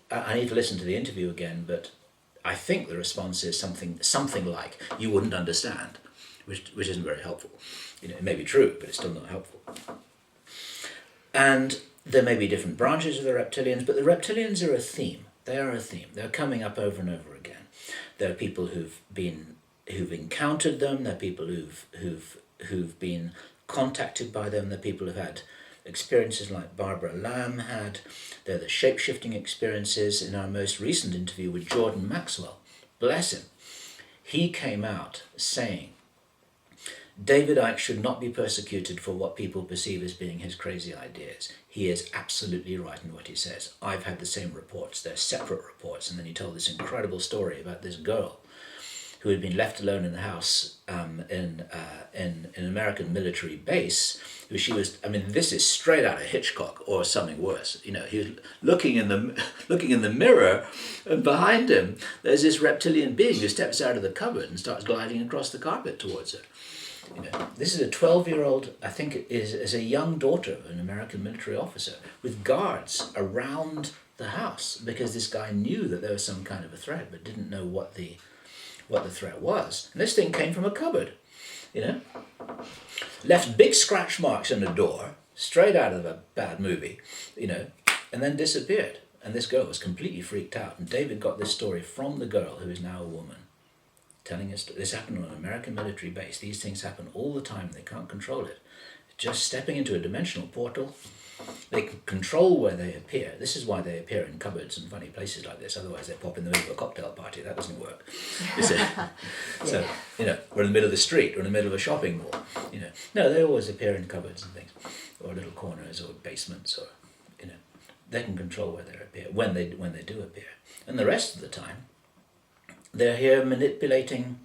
I need to listen to the interview again, but I think the response is something like, "You wouldn't understand," which isn't very helpful. It may be true, but it's still not helpful. And there may be different branches of the reptilians, but the reptilians are a theme. They are a theme. They're coming up over and over again. There are people who've encountered them. There are people who've been contacted by them. There are people who've had experiences like Barbara Lamb had. They're the shape-shifting experiences. In our most recent interview with Jordan Maxwell, bless him, he came out saying, David Icke should not be persecuted for what people perceive as being his crazy ideas. He is absolutely right in what he says. I've had the same reports. They're separate reports. And then he told this incredible story about this girl who had been left alone in the house in an American military base. Who she was. I mean, this is straight out of Hitchcock or something worse. He was looking in the mirror, and behind him there's this reptilian being who steps out of the cupboard and starts gliding across the carpet towards her. This is a 12-year-old, I think is a young daughter of an American military officer, with guards around the house because this guy knew that there was some kind of a threat but didn't know what the threat was. And this thing came from a cupboard, left big scratch marks on the door, straight out of a bad movie, and then disappeared. And this girl was completely freaked out. And David got this story from the girl, who is now a woman, telling us this happened on an American military base. These things happen all the time. They can't control it. Just stepping into a dimensional portal, they can control where they appear. This is why they appear in cupboards and funny places like this. Otherwise, they pop in the middle of a cocktail party. That doesn't work. So, we're in the middle of the street or in the middle of a shopping mall. No, they always appear in cupboards and things, or little corners or basements, or they can control where they appear when they do appear. And the rest of the time, they're here manipulating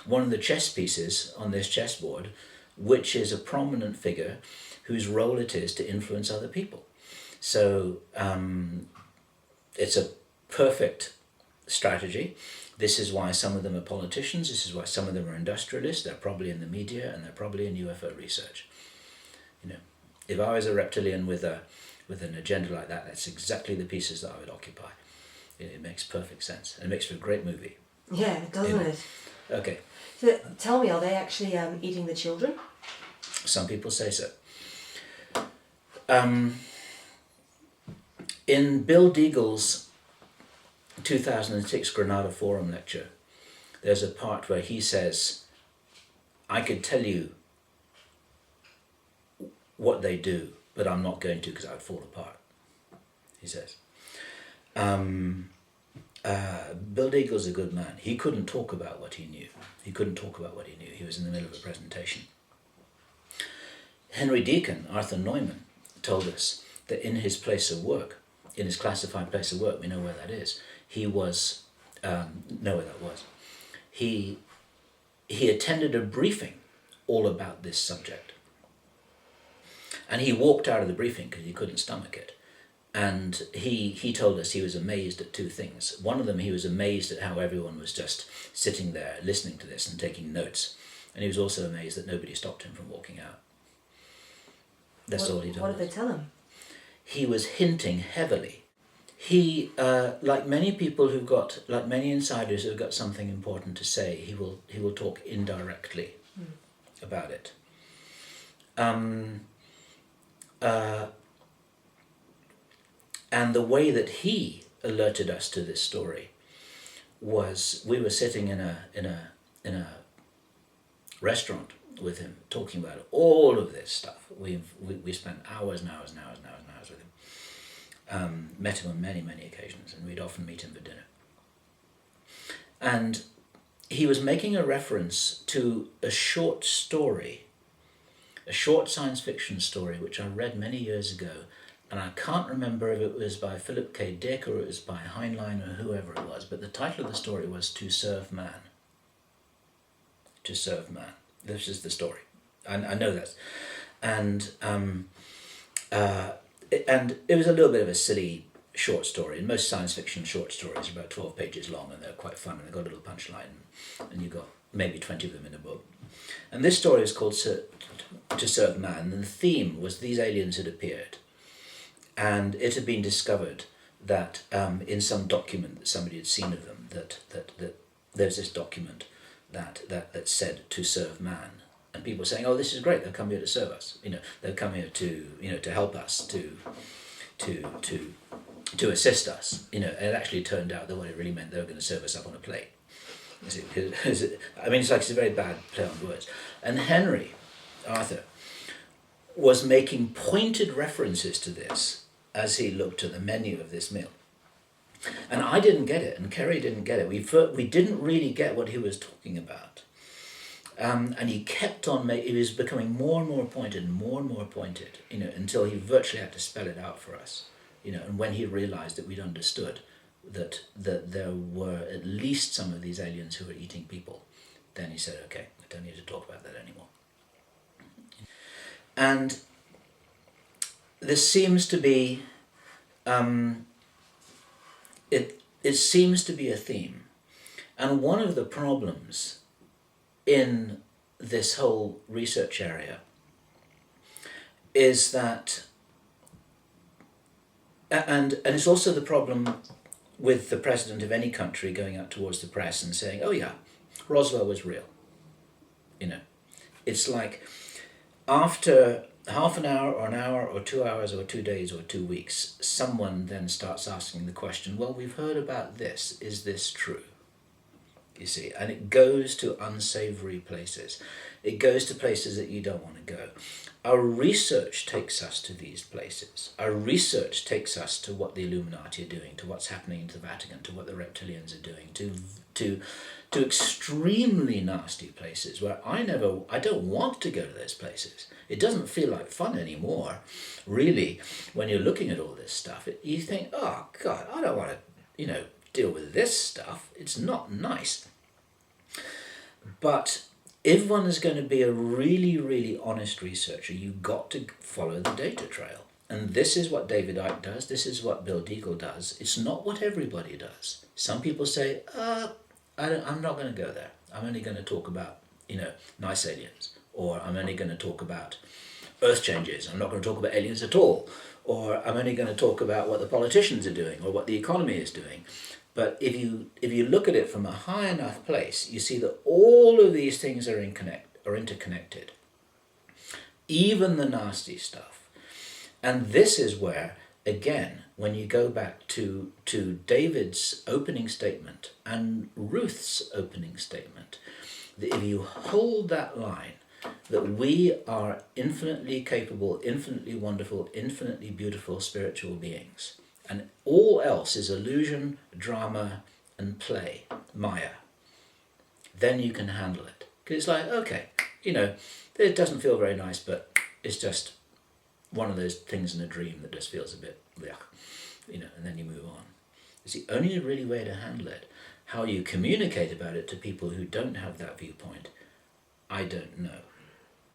one of the chess pieces on this chessboard, which is a prominent figure whose role it is to influence other people. So it's a perfect strategy. This is why some of them are politicians. This is why some of them are industrialists. They're probably in the media, and they're probably in UFO research. If I was a reptilian with an agenda like that, that's exactly the pieces that I would occupy. It makes perfect sense, and it makes for a great movie. Yeah, doesn't it? Okay. So tell me, are they actually eating the children? Some people say so. In Bill Deagle's 2006 Granada Forum lecture, there's a part where he says, I could tell you what they do, but I'm not going to because I'd fall apart, he says. Bill Deagle's a good man. He couldn't talk about what he knew. He was in the middle of a presentation. Henry Deacon, Arthur Neumann, told us that in his place of work, in his classified place of work, we know where that is, he attended a briefing all about this subject. And he walked out of the briefing because he couldn't stomach it. And he told us he was amazed at two things. One of them, he was amazed at how everyone was just sitting there listening to this and taking notes. And he was also amazed that nobody stopped him from walking out. That's all he told us. What did they tell him? He was hinting heavily. He, like many insiders who've got something important to say, he will talk indirectly about it. And the way that he alerted us to this story was, we were sitting in a restaurant with him, talking about all of this stuff. We spent hours and hours and hours and hours and hours with him. Met him on many, many occasions, and we'd often meet him for dinner. And he was making a reference to a short story, a short science fiction story, which I read many years ago. And I can't remember if it was by Philip K. Dick or it was by Heinlein or whoever it was, but the title of the story was To Serve Man. To Serve Man. This is the story. I know that. And it was a little bit of a silly short story. And most science fiction short stories are about 12 pages long, and they're quite fun, and they've got a little punchline, and you've got maybe 20 of them in a book. And this story is called To Serve Man, and the theme was these aliens had appeared. And it had been discovered that in some document that somebody had seen of them, that there's this document that said to serve man, and people were saying, oh, this is great, they'll come here to serve us, they'll come here to help us, to assist us, and it actually turned out that what it really meant, they were going to serve us up on a plate. It's a very bad play on words. And Henry Arthur was making pointed references to this as he looked at the menu of this meal. And I didn't get it, and Kerry didn't get it. We didn't really get what he was talking about. And he kept on, he was becoming more and more pointed, until he virtually had to spell it out for us. And when he realized that we'd understood that there were at least some of these aliens who were eating people, then he said, okay, I don't need to talk about that anymore. And this seems to be, it seems to be a theme. And one of the problems in this whole research area is that, and it's also the problem with the president of any country going out towards the press and saying, oh yeah, Roswell was real. It's like after half an hour or 2 hours or 2 days or 2 weeks, someone then starts asking the question, well, we've heard about this, is this true? You see, and it goes to unsavory places. It goes to places that you don't want to go. Our research takes us to these places. Our research takes us to what the Illuminati are doing, to what's happening in the Vatican, to what the reptilians are doing, to extremely nasty places where I don't want to go to those places. It doesn't feel like fun anymore, really, when you're looking at all this stuff. You think, oh God, I don't want to, deal with this stuff. It's not nice. But if one is going to be a really, really honest researcher, you've got to follow the data trail. And this is what David Icke does. This is what Bill Deagle does. It's not what everybody does. Some people say, I'm not going to go there. I'm only going to talk about, nice aliens. Or I'm only going to talk about earth changes. I'm not going to talk about aliens at all. Or I'm only going to talk about what the politicians are doing or what the economy is doing. But if you look at it from a high enough place, you see that all of these things are interconnected. Even the nasty stuff. And this is where, again, when you go back to David's opening statement and Ruth's opening statement, that if you hold that line, that we are infinitely capable, infinitely wonderful, infinitely beautiful spiritual beings, and all else is illusion, drama, and play, Maya, then you can handle it. Because it's like, okay, it doesn't feel very nice, but it's just one of those things in a dream that just feels a bit, and then you move on. It's the only really way to handle it. How you communicate about it to people who don't have that viewpoint, I don't know.